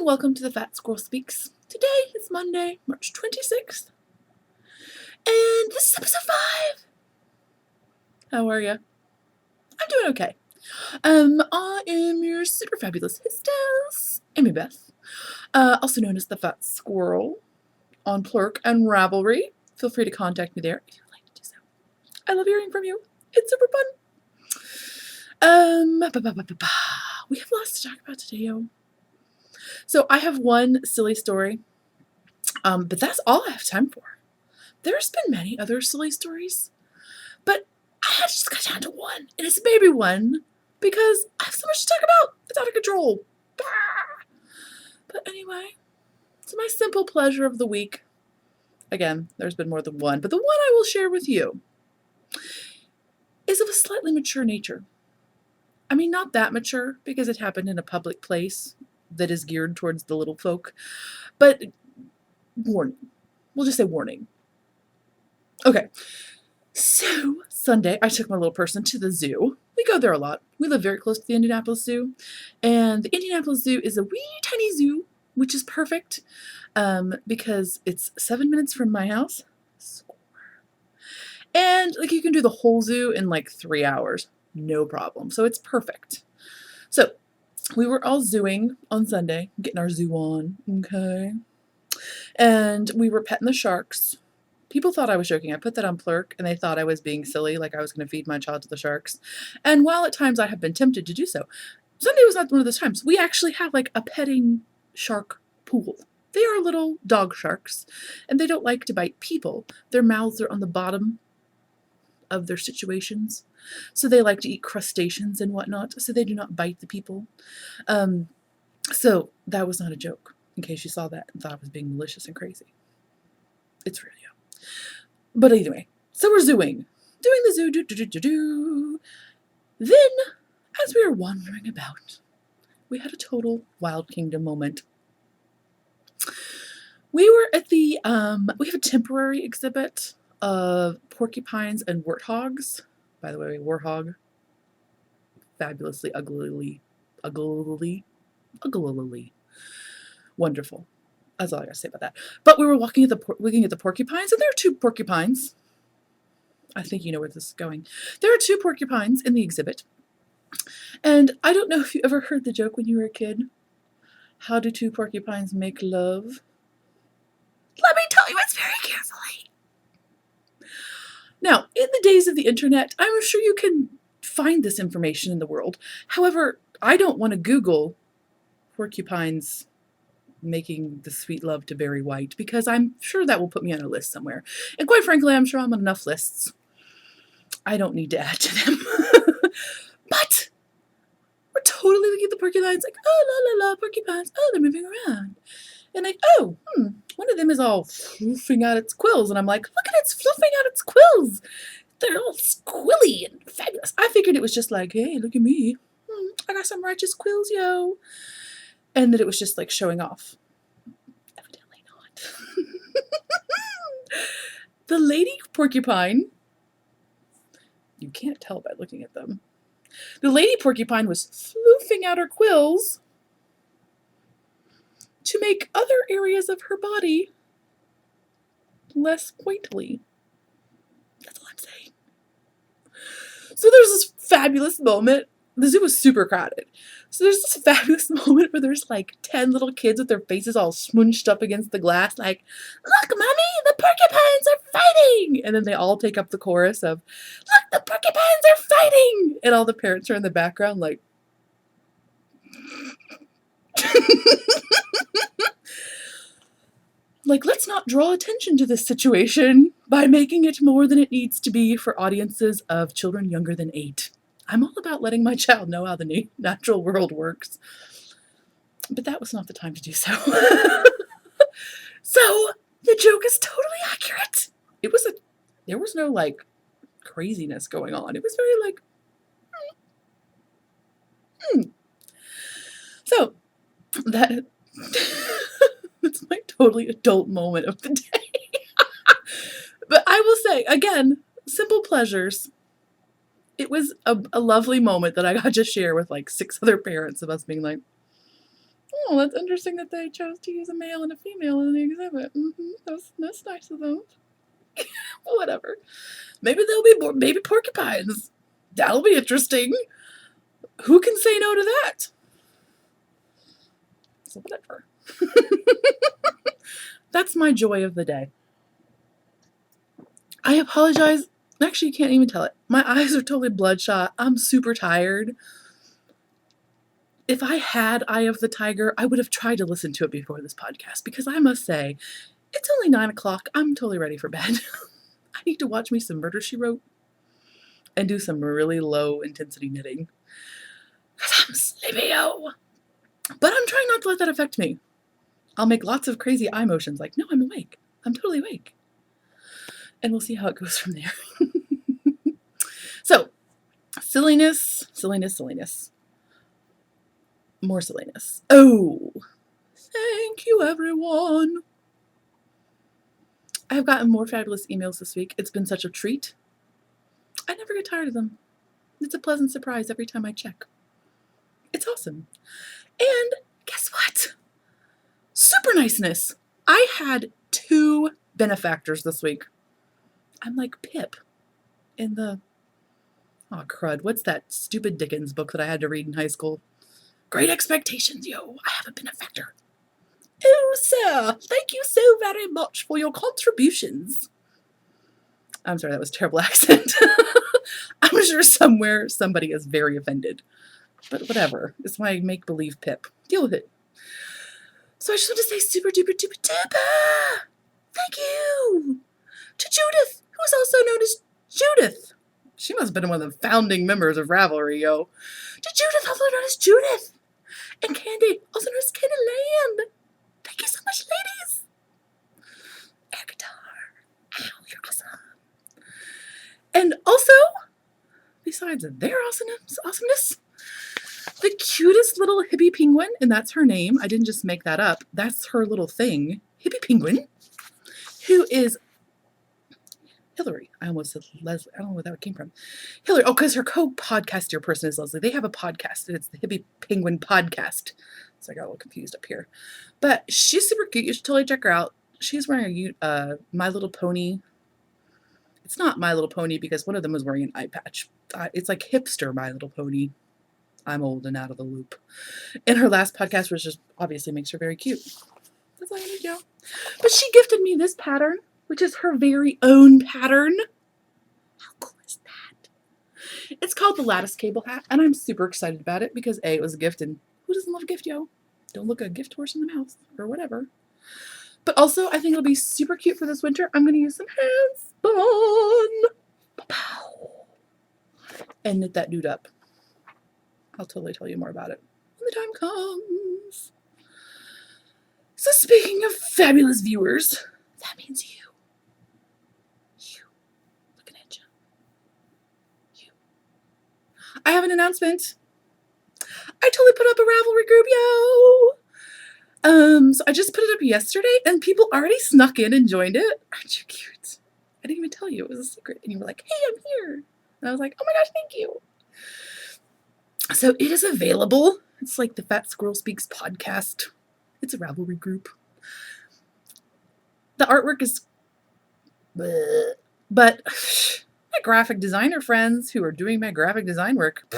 and welcome to the Fat Squirrel Speaks. Today is Monday, March 26th, and this is episode 5. How are you? I'm doing okay. I am your super fabulous hostess, Amy Beth, also known as the Fat Squirrel on Plurk and Ravelry. Feel free to contact me there if you'd like to do so. I love hearing from you. It's super fun. We have lots to talk about today, yo. So I have one silly story, but that's all I have time for. There's been many other silly stories, but I had to just cut down to one, and it's a baby one, because I have so much to talk about. It's out of control. But anyway, it's my simple pleasure of the week. Again, there's been more than one, but the one I will share with you is of a slightly mature nature. I mean, not that mature, because it happened in a public place that is geared towards the little folk, but warning. We'll just say warning. Okay, so Sunday, I took my little person to the zoo. We go there a lot. We live very close to the Indianapolis Zoo, and the Indianapolis Zoo is a wee tiny zoo, which is perfect because it's 7 minutes from my house. And like you can do the whole zoo in like 3 hours, no problem. So it's perfect. So we were all zooing on Sunday, getting our zoo on, okay? And we were petting the sharks. People thought I was joking. I put that on Plurk, and they thought I was being silly, like I was going to feed my child to the sharks. And while at times I have been tempted to do so, Sunday was not one of those times. We actually have like a petting shark pool. They are little dog sharks, and they don't like to bite people. Their mouths are on the bottom of their situations, so they like to eat crustaceans and whatnot, so they do not bite the people. So that was not a joke, in case you saw that and thought I was being malicious and crazy. It's real, yeah. But anyway, so we're zooing. Doing the zoo, Then, as we were wandering about, we had a total Wild Kingdom moment. We were at the, we have a temporary exhibit of porcupines and warthogs. By the way, warthog, fabulously, uglily, wonderful. That's all I gotta say about that. But we were looking at the porcupines, and there are 2 porcupines. I think you know where this is going. There are 2 porcupines in the exhibit. And I don't know if you ever heard the joke when you were a kid. How do 2 porcupines make love? Let me tell you, it's very carefully. Now, in the days of the internet, I'm sure you can find this information in the world. However, I don't want to Google porcupines making the sweet love to Barry White, because I'm sure that will put me on a list somewhere. And quite frankly, I'm sure I'm on enough lists. I don't need to add to them. But we're totally looking at the porcupines like, oh, la, la, la, porcupines. Oh, they're moving around. And like, oh, one of them is all floofing out its quills. And I'm like, look at it's floofing out its quills. They're all squilly and fabulous. I figured it was just like, hey, look at me. I got some righteous quills, yo. And that it was just like showing off. Evidently not. The lady porcupine, you can't tell by looking at them. The lady porcupine was floofing out her quills to make other areas of her body less pointly. That's all I'm saying. So there's this fabulous moment. The zoo was super crowded. So there's this fabulous moment where there's like 10 little kids with their faces all smooshed up against the glass, like, look, mommy, the porcupines are fighting! And then they all take up the chorus of, look, the porcupines are fighting! And all the parents are in the background like, like, let's not draw attention to this situation by making it more than it needs to be for audiences of children younger than 8. I'm all about letting my child know how the natural world works. But that was not the time to do so. So, the joke is totally accurate. There was no, like, craziness going on. It was very, like, So, that's my totally adult moment of the day. But I will say, again, simple pleasures. It was a lovely moment that I got to share with like 6 other parents of us being like, Oh, that's interesting that they chose to use a male and a female in the exhibit. That's nice of them. Whatever. Maybe there'll be more baby porcupines. That'll be interesting. Who can say no to that? So whatever. That's my joy of the day. I apologize. Actually, you can't even tell it. My eyes are totally bloodshot. I'm super tired. If I had Eye of the Tiger, I would have tried to listen to it before this podcast because I must say, it's only 9 o'clock. I'm totally ready for bed. I need to watch me some Murder, She Wrote and do some really low intensity knitting. Because I'm sleepy-o. But I'm trying not to let that affect me. I'll make lots of crazy eye motions like, no, I'm awake. I'm totally awake. And we'll see how it goes from there. So, silliness. More silliness. Oh, thank you, everyone. I have gotten more fabulous emails this week. It's been such a treat. I never get tired of them. It's a pleasant surprise every time I check. It's awesome. And guess what? Super niceness. I had 2 benefactors this week. I'm like Pip in the, oh crud, what's that stupid Dickens book that I had to read in high school? Great Expectations, yo. I have a benefactor. Oh, sir, thank you so very much for your contributions. I'm sorry, that was a terrible accent. I'm sure somewhere somebody is very offended. But whatever. It's my make-believe Pip. Deal with it. So I just want to say super duper duper duper thank you to Judith, who is also known as Judith. She must have been one of the founding members of Ravelry, yo. To Judith, also known as Judith. And Candy, also known as Candy Land. Thank you so much, ladies. Air guitar. Ow, you're awesome. And also, besides their awesomeness, the cutest little hippie penguin, and that's her name. I didn't just make that up. That's her little thing. Hippie penguin, who is Hillary. I almost said Leslie. I don't know where that came from. Hillary. Oh, because her co-podcaster person is Leslie. They have a podcast, and it's the Hippie Penguin Podcast. So I got a little confused up here. But she's super cute. You should totally check her out. She's wearing a My Little Pony. It's not My Little Pony because one of them was wearing an eye patch. It's like hipster My Little Pony. I'm old and out of the loop. And her last podcast, which just obviously makes her very cute. That's all I need to know. But she gifted me this pattern, which is her very own pattern. How cool is that? It's called the Lattice Cable Hat, and I'm super excited about it because A, it was a gift, and who doesn't love a gift, yo? Don't look a gift horse in the mouth, or whatever. But also, I think it'll be super cute for this winter. I'm going to use some handspun. Pow. And knit that dude up. I'll totally tell you more about it when the time comes. So speaking of fabulous viewers, that means you. Looking at you. You. I have an announcement. I totally put up a Ravelry group, yo. So I just put it up yesterday, and people already snuck in and joined it. Aren't you cute? I didn't even tell you. It was a secret. And you were like, hey, I'm here. And I was like, oh my gosh, thank you. So it is available. It's like the Fat Squirrel Speaks podcast. It's a Ravelry group. The artwork is bleh, but my graphic designer friends who are doing my graphic design work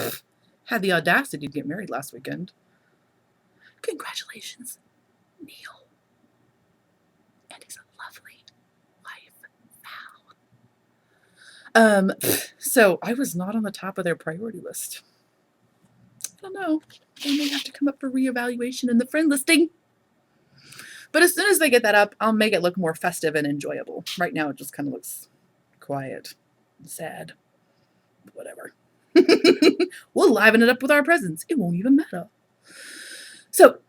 had the audacity to get married last weekend. Congratulations, Neil. And his lovely wife, Val. So I was not on the top of their priority list. I don't know. They may have to come up for reevaluation in the friend listing. But as soon as they get that up, I'll make it look more festive and enjoyable. Right now, it just kind of looks quiet and sad. Whatever. We'll liven it up with our presents. It won't even matter. So,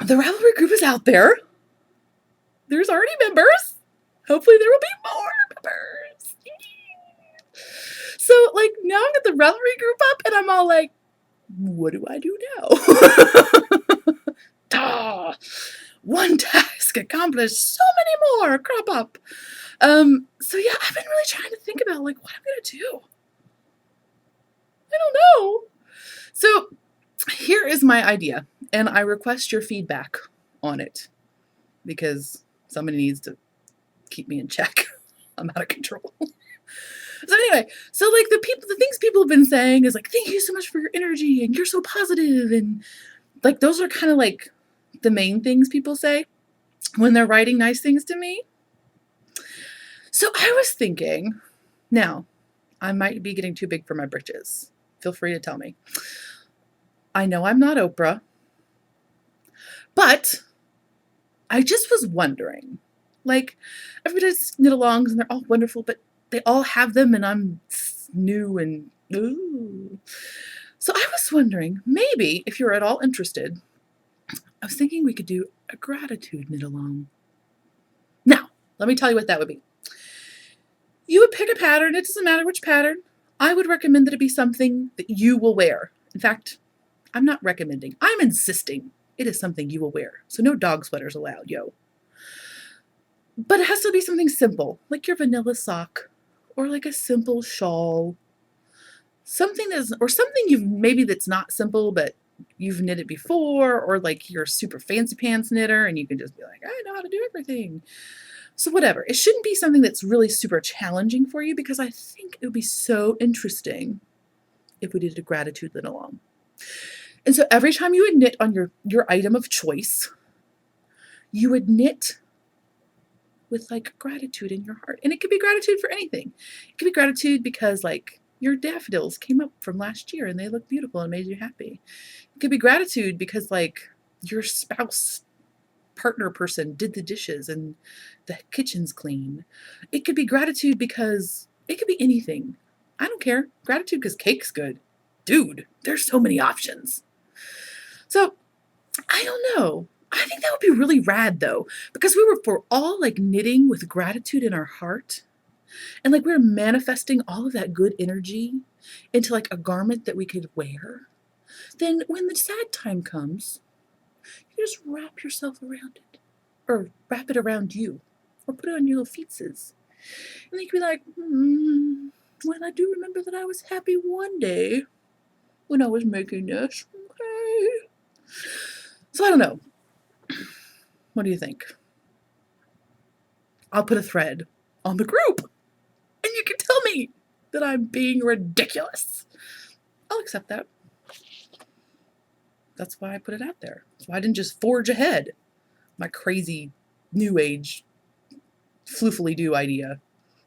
the Ravelry group is out there. There's already members. Hopefully there will be more members. So, like, now I've got the Ravelry group up, and I'm all like, what do I do now? One task accomplished, so many more crop up. So yeah, I've been really trying to think about like what I'm gonna do. I don't know. So Here is my idea, and I request your feedback on it because somebody needs to keep me in check. I'm out of control. So anyway, so like the things people have been saying is like, thank you so much for your energy and you're so positive, and like those are kind of like the main things people say when they're writing nice things to me. So I was thinking, now I might be getting too big for my britches. Feel free to tell me. I know I'm not Oprah, but I just was wondering, like, everybody does knit-alongs and they're all wonderful, but they all have them and I'm new and ooh. So I was wondering, maybe if you're at all interested, I was thinking we could do a gratitude knit-along. Now, let me tell you what that would be. You would pick a pattern, it doesn't matter which pattern. I would recommend that it be something that you will wear. In fact, I'm not recommending, I'm insisting it is something you will wear. So no dog sweaters allowed, yo. But it has to be something simple, like your vanilla sock, or like a simple shawl. Something that's, or something you've maybe that's not simple, but you've knitted before, or like you're a super fancy pants knitter and you can just be like, I know how to do everything. So whatever. It shouldn't be something that's really super challenging for you because I think it would be so interesting if we did a gratitude knit-along. And so every time you would knit on your item of choice, you would knit with like gratitude in your heart. And it could be gratitude for anything. It could be gratitude because like your daffodils came up from last year and they look beautiful and made you happy. It could be gratitude because like your spouse partner person did the dishes and the kitchen's clean. It could be gratitude because it could be anything. I don't care. Gratitude because cake's good. Dude, there's so many options. So I don't know. I think that would be really rad though, because we're all like knitting with gratitude in our heart. And like we're manifesting all of that good energy into like a garment that we could wear. Then when the sad time comes, you just wrap yourself around it. Or wrap it around you. Or put it on your little feetses. And then you could be like, well, I do remember that I was happy one day when I was making this. Okay. So I don't know. What do you think? I'll put a thread on the group. And you can tell me that I'm being ridiculous. I'll accept that. That's why I put it out there. That's why I didn't just forge ahead. My crazy new age floofily do idea.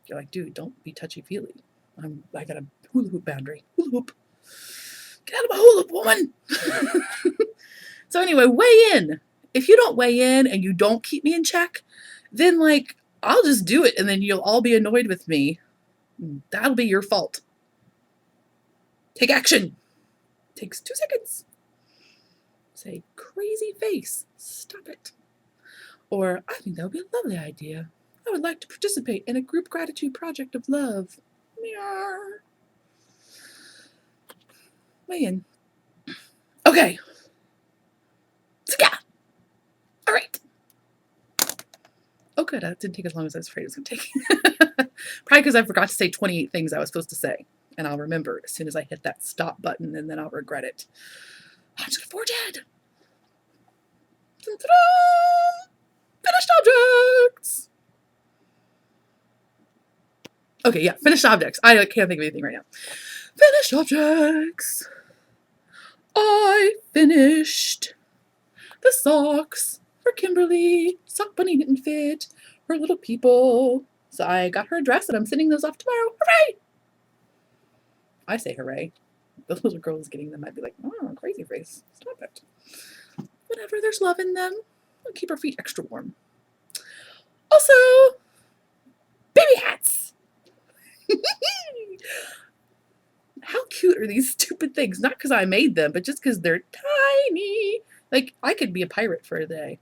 You're like, dude, don't be touchy-feely. I got a hula hoop boundary. Hula hoop. Get out of my hula hoop, woman. So anyway, weigh in. If you don't weigh in and you don't keep me in check, then like I'll just do it and then you'll all be annoyed with me. That'll be your fault. Take action. Takes 2 seconds. Say, crazy face, stop it. Or, I think that would be a lovely idea. I would like to participate in a group gratitude project of love. Meow. Weigh in. Okay. So yeah. All right. Oh, good. That didn't take as long as I was afraid it was going to take. Probably because I forgot to say 28 things I was supposed to say. And I'll remember as soon as I hit that stop button, and then I'll regret it. I'm just going to forge ahead. Finished objects. Okay, yeah, finished objects. I can't think of anything right now. Finished objects. I finished the socks for Kimberly. Sock Bunny didn't fit her little people. So I got her a dress and I'm sending those off tomorrow. Hooray! I say hooray. Those little girls getting them might be like, oh, crazy face. Stop it. Whatever, there's love in them. I'll keep her feet extra warm. Also, baby hats. How cute are these stupid things? Not because I made them, but just because they're tiny. Like, I could be a pirate for a day.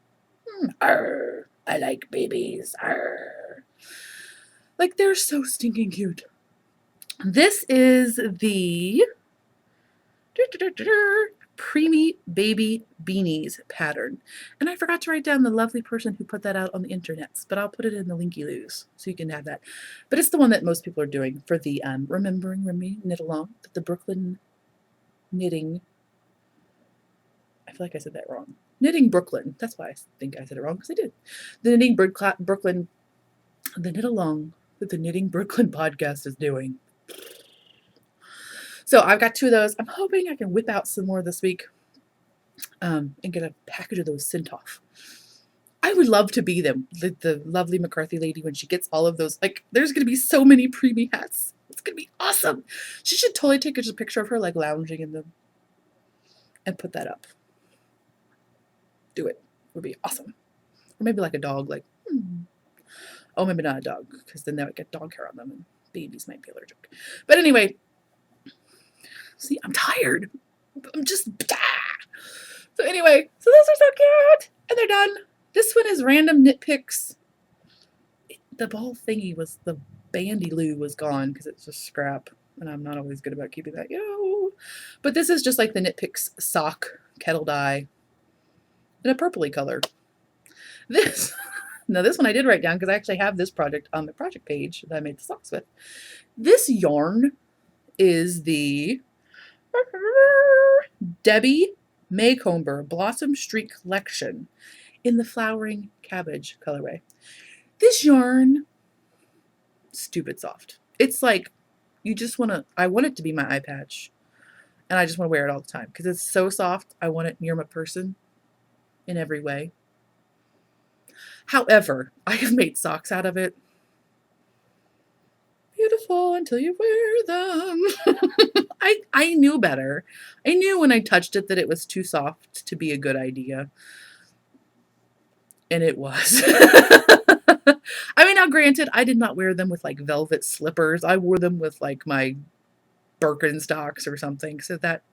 Arr, I like babies. Arr. Like, they're so stinking cute. This is the Preemie Baby Beanies pattern. And I forgot to write down the lovely person who put that out on the internets, but I'll put it in the linky-loos so you can have that. But it's the one that most people are doing for the Remembering Remy knit along that the Brooklyn Knitting I feel like I said that wrong. Knitting Brooklyn. That's why I think I said it wrong, because I did. The Knitting Brooklyn, the knit along that the Knitting Brooklyn podcast is doing. So I've got 2 of those. I'm hoping I can whip out some more this week and get a package of those sent off. I would love to be them, the lovely McCarthy lady, when she gets all of those. Like, there's going to be so many preemie hats. It's going to be awesome. She should totally take a picture of her, like, lounging in them and put that up. Do it. It would be awesome. Or maybe like a dog, like, oh, maybe not a dog, because then that would get dog hair on them, and babies might be allergic. But anyway, see, I'm tired. I'm just, So anyway, so those are so cute, and they're done. This one is random knit picks. The ball thingy was, the bandy loo was gone because it's just scrap, and I'm not always good about keeping that. But this is just like the Knit Picks sock kettle dye in a purpley color. Now this one I did write down because I actually have this project on the project page that I made the socks with. This yarn is the Debbie Maycomber Blossom Street Collection in the Flowering Cabbage colorway. This yarn, stupid soft. It's like, you just want to, I want it to be my eye patch, and I just want to wear it all the time because it's so soft. I want it near my person in every way. However, I have made socks out of it. Beautiful until you wear them. I knew better. I knew when I touched it that it was too soft to be a good idea. And it was. I mean, now granted, I did not wear them with like velvet slippers. I wore them with like my Birkenstocks or something, so that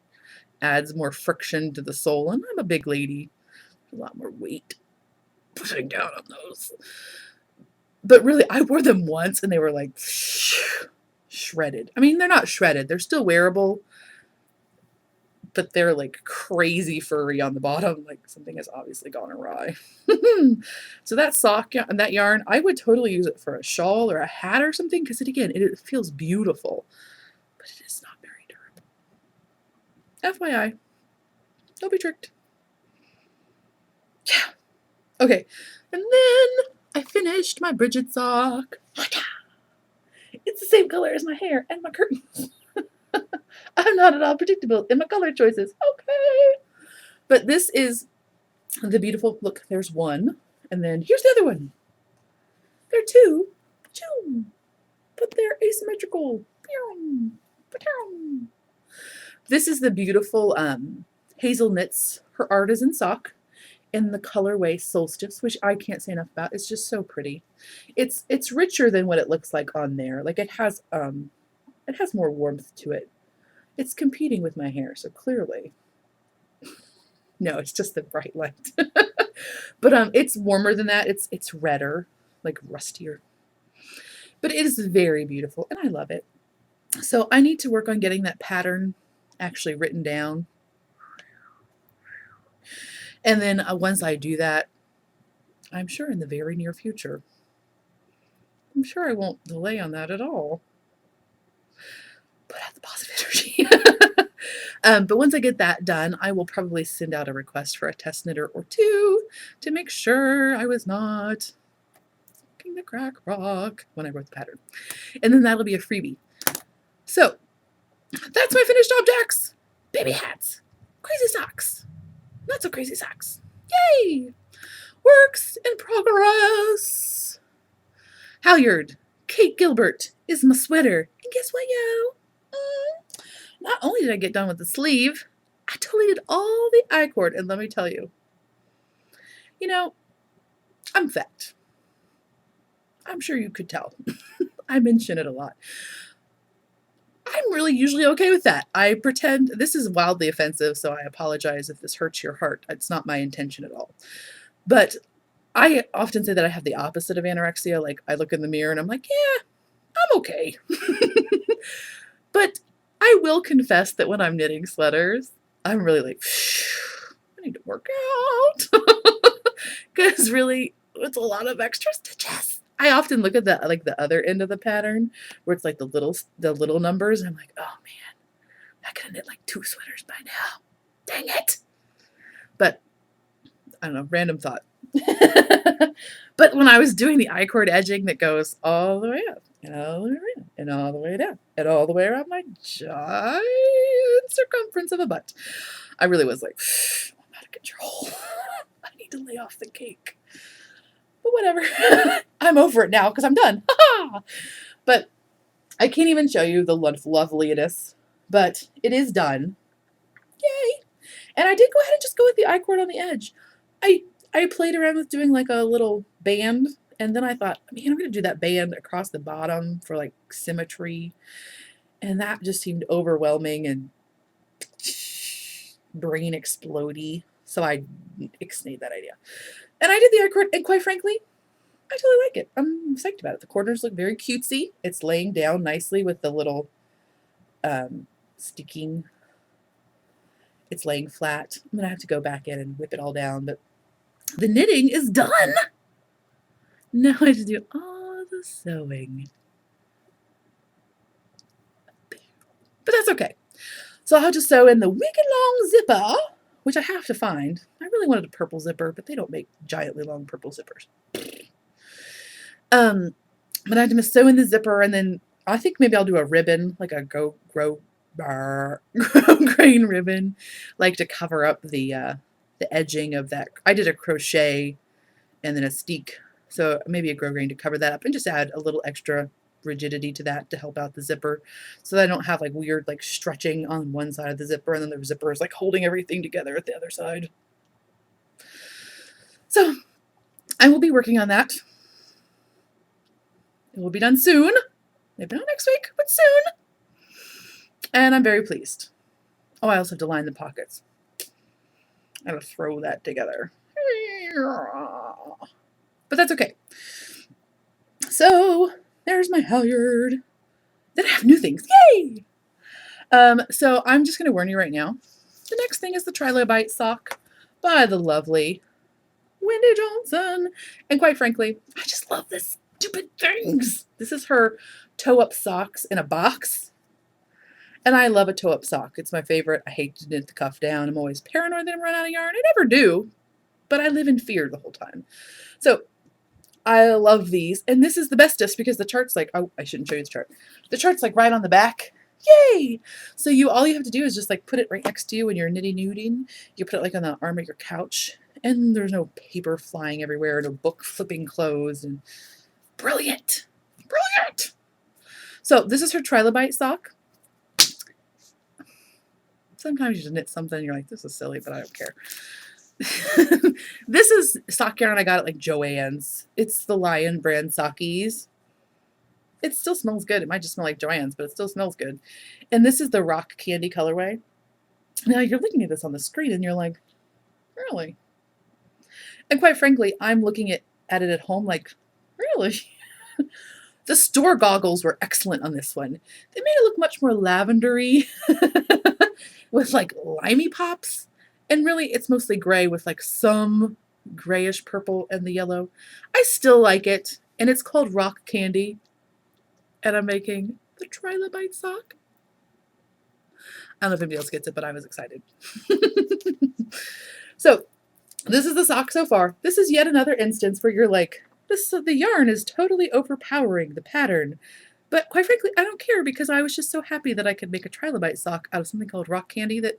adds more friction to the sole. And I'm a big lady. A lot more weight pushing down on those. But really, I wore them once and they were like shredded. I mean, they're not shredded. They're still wearable, but they're like crazy furry on the bottom. Like something has obviously gone awry. So that sock and that yarn, I would totally use it for a shawl or a hat or something, because it feels beautiful, but it is not very durable. FYI, don't be tricked. Yeah. Okay, and then I finished my Bridget sock. It's the same color as my hair and my curtains. I'm not at all predictable in my color choices. Okay. But this is the beautiful, look, there's one, and then here's the other one. There are two, but they're asymmetrical. This is the beautiful Hazel Knits Her Artisan Sock in the colorway Solstice, which I can't say enough about. It's just so pretty. It's richer than what it looks like on there. Like it has more warmth to it. It's competing with my hair, so clearly. No, it's just the bright light. But it's warmer than that. It's redder, like rustier. But it is very beautiful, and I love it. So I need to work on getting that pattern actually written down. And then once I do that, I'm sure in the very near future, I'm sure I won't delay on that at all. Put out the positive energy. But once I get that done, I will probably send out a request for a test knitter or two to make sure I was not smoking the crack rock when I wrote the pattern. And then that'll be a freebie. So that's my finished objects. Baby hats, crazy socks, not so crazy socks. Yay! Works in progress. Halyard, Kate Gilbert is my sweater. And guess what, yo? Not only did I get done with the sleeve, I totally did all the I-cord. And let me tell you, I'm fat. I'm sure you could tell. I mention it a lot. I'm really usually okay with that. I pretend this is wildly offensive, so I apologize if this hurts your heart. It's not my intention at all. But I often say that I have the opposite of anorexia. Like, I look in the mirror and I'm like, yeah, I'm okay. But I will confess that when I'm knitting sweaters, I'm really like, I need to work out. Because really, it's a lot of extra stitches. I often look at the other end of the pattern where it's like the little numbers, and I'm like, oh man, I could have knit like 2 sweaters by now. Dang it. I don't know, random thought. But when I was doing the I-cord edging that goes all the way up and all the way around and all the way down and all the way around my giant circumference of a butt, I really was like, I'm out of control. I need to lay off the cake. But whatever. I'm over it now because I'm done. But I can't even show you the loveliness, but it is done. Yay! And I did go ahead and just go with the I-cord on the edge. I played around with doing like a little band, and then I thought, man, I'm going to do that band across the bottom for like symmetry, and that just seemed overwhelming and brain explodey, so I ixnayed that idea. And I did the I-cord, and quite frankly, I totally like it. I'm psyched about it. The corners look very cutesy. It's laying down nicely with the little sticking. It's laying flat. I'm going to have to go back in and whip it all down, but the knitting is done. Now I have to do all the sewing. But that's okay. So I'll have to sew in the wicked long zipper, which I have to find. I really wanted a purple zipper, but they don't make giantly long purple zippers. But I had to sew in the zipper, and then I think maybe I'll do a ribbon, like a grow grain ribbon, like to cover up the edging of that. I did a crochet and then a steek, so maybe a grosgrain to cover that up and just add a little extra rigidity to that to help out the zipper, so that I don't have like weird like stretching on one side of the zipper and then the zipper is like holding everything together at the other side. So I will be working on that. It will be done soon. Maybe not next week, but soon. And I'm very pleased. Oh, I also have to line the pockets. I gotta throw that together. But that's okay. So there's my halyard. Then I have new things. Yay! So I'm just gonna warn you right now. The next thing is the Trilobite sock by the lovely Wendy Johnson. And quite frankly, I just love this stupid things. This is her toe-up socks in a box. And I love a toe-up sock. It's my favorite. I hate to knit the cuff down. I'm always paranoid that I'm running out of yarn. I never do, but I live in fear the whole time. So I love these. And this is the bestest because the chart's like, oh, I shouldn't show you the chart. The chart's like right on the back. Yay! So all you have to do is just like put it right next to you when you're knitting. You put it like on the arm of your couch, and there's no paper flying everywhere, no book flipping closed, and brilliant. Brilliant! So this is her Trilobite sock. Sometimes you just knit something and you're like, this is silly, but I don't care. This is sock yarn I got at like Joann's. It's the Lion brand sockies. It still smells good. It might just smell like Joann's, but it still smells good. And this is the Rock Candy colorway. Now you're looking at this on the screen and you're like, really? And quite frankly, I'm looking at it at home like, really? The store goggles were excellent on this one. They made it look much more lavendery with like limey pops. And really, it's mostly gray with like some grayish purple and the yellow. I still like it. And it's called Rock Candy. And I'm making the Trilobite sock. I don't know if anybody else gets it, but I was excited. So this is the sock so far. This is yet another instance where you're like, the yarn is totally overpowering the pattern. But quite frankly, I don't care because I was just so happy that I could make a Trilobite sock out of something called Rock Candy that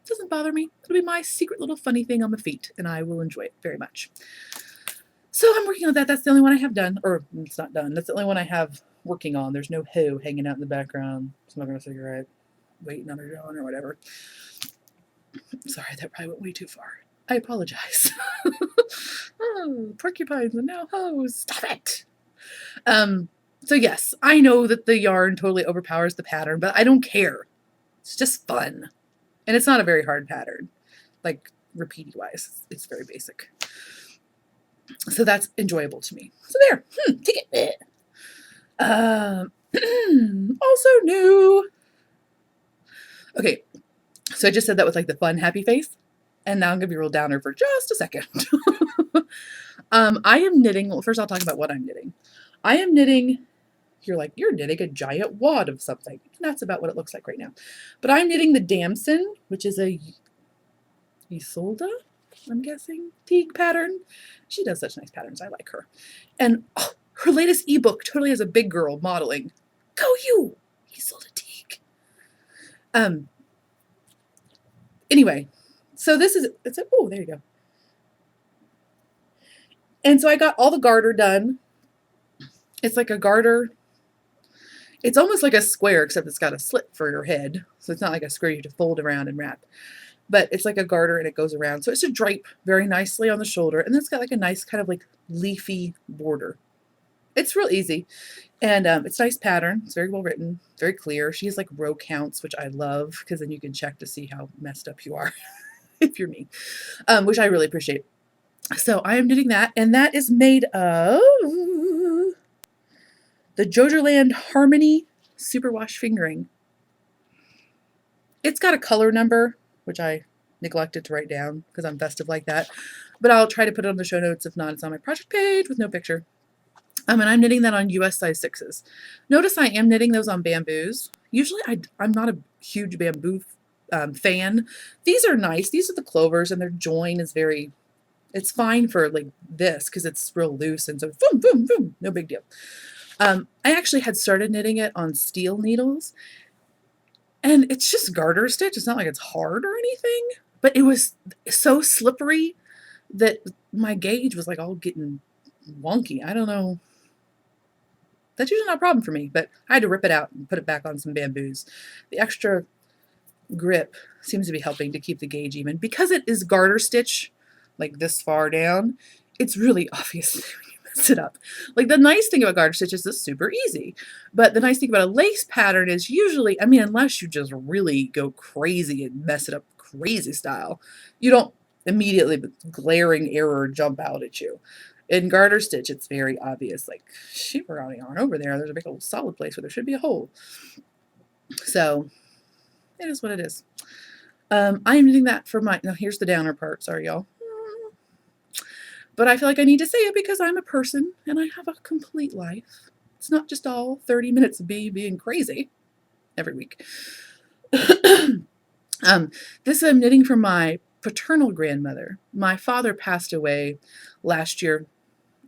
doesn't bother me. It'll be my secret little funny thing on my feet, and I will enjoy it very much. So I'm working on that. That's the only one I have done. Or it's not done. That's the only one I have working on. There's no hoe hanging out in the background, smoking a cigarette, waiting on her yawn or whatever. Sorry, that probably went way too far. I apologize. Oh, porcupines and now hoes. Stop it. So yes, I know that the yarn totally overpowers the pattern, but I don't care. It's just fun. And it's not a very hard pattern. Like, repeaty wise. It's very basic. So that's enjoyable to me. So there. Take it. Also new. Okay. So I just said that with like the fun, happy face. And now I'm going to be real downer for just a second. I am knitting. Well, first I'll talk about what I'm knitting. I am knitting. You're like, you're knitting a giant wad of something. And that's about what it looks like right now. But I'm knitting the Damson, which is a Isolde. I'm guessing, teak pattern. She does such nice patterns. I like her. And her latest ebook totally has a big girl modeling. Go you! He sold a teak. Anyway, so this is, oh, there you go. And so I got all the garter done. It's like a garter. It's almost like a square, except it's got a slit for your head. So it's not like a square you have to fold around and wrap. But it's like a garter and it goes around. So it's to drape very nicely on the shoulder. And then it's got like a nice kind of like leafy border. It's real easy. And it's a nice pattern. It's very well written, very clear. She has like row counts, which I love because then you can check to see how messed up you are if you're me, which I really appreciate. So I am knitting that. And that is made of the Jojerland Harmony Superwash Fingering. It's got a color number, which I neglected to write down because I'm festive like that. But I'll try to put it on the show notes. If not, it's on my project page with no picture. And I'm knitting that on US size 6s. Notice I am knitting those on bamboos. Usually I'm not a huge bamboo fan. These are nice. These are the clovers and their join is very, it's fine for like this because it's real loose and so boom, boom, boom, no big deal. I actually had started knitting it on steel needles. And it's just garter stitch. It's not like it's hard or anything, but it was so slippery that my gauge was like all getting wonky. I don't know. That's usually not a problem for me, but I had to rip it out and put it back on some bamboos. The extra grip seems to be helping to keep the gauge even. Because it is garter stitch, like this far down, it's really obvious when you mess it up. Like the nice thing about garter stitch is it's super easy. But the nice thing about a lace pattern is usually, I mean, unless you just really go crazy and mess it up crazy style, you don't immediately with glaring error jump out at you. In garter stitch, it's very obvious, like, shoot, we're on yarn over there. There's a big old solid place where there should be a hole. So it is what it is. I am doing that for my, now here's the downer part, sorry y'all. But I feel like I need to say it because I'm a person and I have a complete life. It's not just all 30 minutes of me being crazy every week. This I'm knitting for my paternal grandmother. My father passed away last year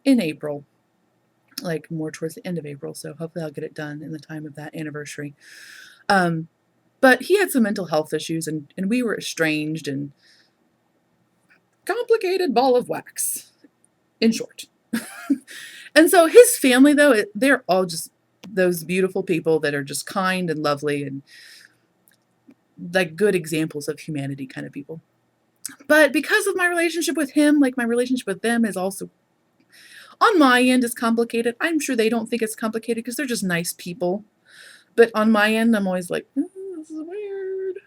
in April, like more towards the end of April, so hopefully I'll get it done in the time of that anniversary. But he had some mental health issues and we were estranged and complicated ball of wax, in short. And so his family, though, they're all just those beautiful people that are just kind and lovely and like good examples of humanity kind of people. But because of my relationship with him, like my relationship with them is also on my end is complicated. I'm sure they don't think it's complicated because they're just nice people. But on my end, I'm always like, oh, this is weird.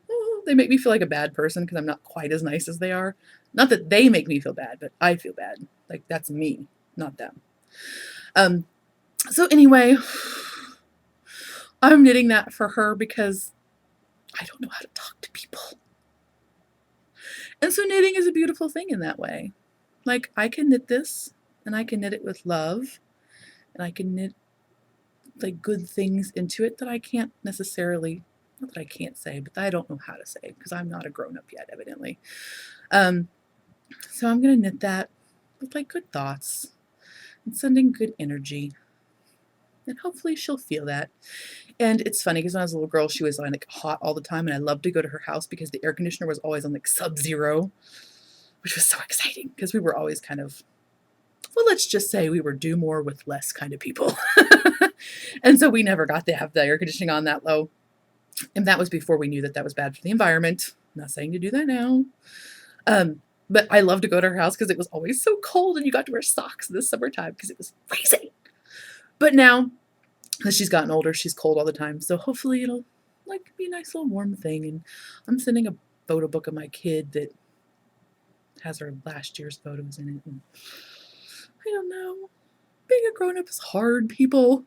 Oh, they make me feel like a bad person because I'm not quite as nice as they are. Not that they make me feel bad, but I feel bad. Like that's me, not them. So anyway, I'm knitting that for her because I don't know how to talk to people. And so knitting is a beautiful thing in that way. Like I can knit this and I can knit it with love and I can knit like good things into it that I can't necessarily, not that I can't say, but that I don't know how to say because I'm not a grown-up yet, evidently. So I'm going to knit that with like good thoughts and sending good energy. And hopefully she'll feel that. And it's funny because when I was a little girl, she was like hot all the time and I loved to go to her house because the air conditioner was always on like sub-zero, which was so exciting because we were always kind of, well, let's just say we were do more with less kind of people. And so we never got to have the air conditioning on that low. And that was before we knew that that was bad for the environment. I'm not saying to do that now. But I loved to go to her house because it was always so cold and you got to wear socks in the summertime because it was freezing. But now, as she's gotten older, she's cold all the time. So hopefully it'll like be a nice little warm thing. And I'm sending a photo book of my kid that has her last year's photos in it. And I don't know. Being a grown-up is hard, people.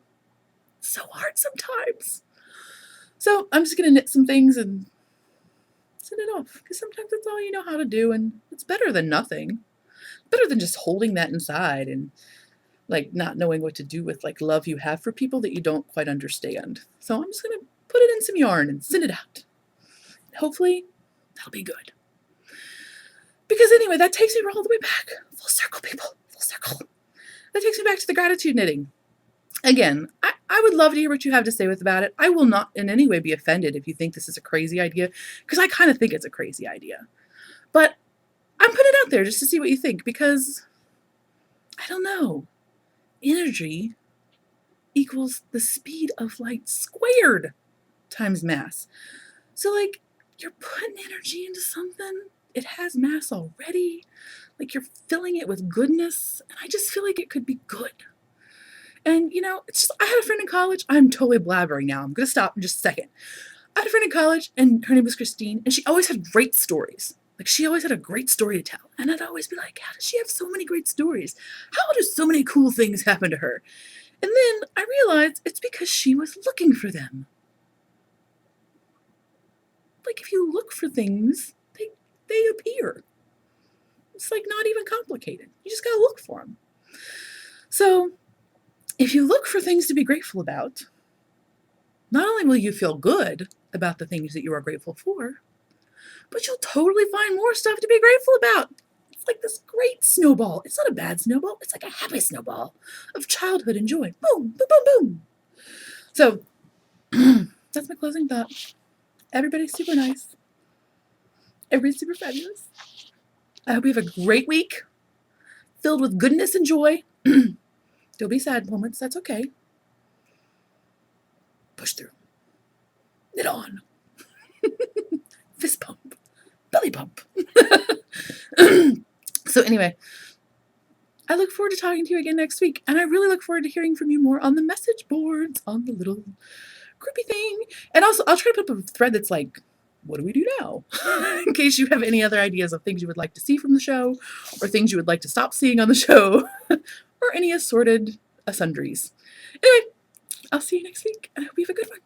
It's so hard sometimes. So I'm just going to knit some things and send it off. Because sometimes that's all you know how to do. And it's better than nothing. Better than just holding that inside and like not knowing what to do with like love you have for people that you don't quite understand. So I'm just going to put it in some yarn and send it out. Hopefully that'll be good. Because anyway, anyway, that takes me all the way back. Full circle, people. Full circle. That takes me back to the gratitude knitting. Again, I would love to hear what you have to say about it. I will not in any way be offended if you think this is a crazy idea, because I kind of think it's a crazy idea. But I'm putting it out there just to see what you think, because I don't know. Energy equals the speed of light squared times mass. So, like, you're putting energy into something, it has mass already. Like, you're filling it with goodness, and I just feel like it could be good. And, it's just, I had a friend in college. I'm totally blabbering now. I'm going to stop in just a second. I had a friend in college, and her name was Christine, and she always had great stories. Like, she always had a great story to tell. And I'd always be like, how does she have so many great stories? How do so many cool things happen to her? And then I realized it's because she was looking for them. Like, if you look for things, they appear. It's like not even complicated. You just gotta look for them. So, if you look for things to be grateful about, not only will you feel good about the things that you are grateful for, but you'll totally find more stuff to be grateful about. It's like this great snowball. It's not a bad snowball. It's like a happy snowball of childhood and joy. Boom, boom, boom, boom. So, that's my closing thought. Everybody's super nice. Everybody's super fabulous. I hope you have a great week filled with goodness and joy. There'll be sad moments. That's okay. Push through. Knit on. Fist pump. Belly pump. So anyway, I look forward to talking to you again next week. And I really look forward to hearing from you more on the message boards, on the little groupie thing. And also, I'll try to put up a thread that's like, what do we do now? In case you have any other ideas of things you would like to see from the show, or things you would like to stop seeing on the show, or any assorted sundries. Anyway, I'll see you next week, and I hope you have a good one.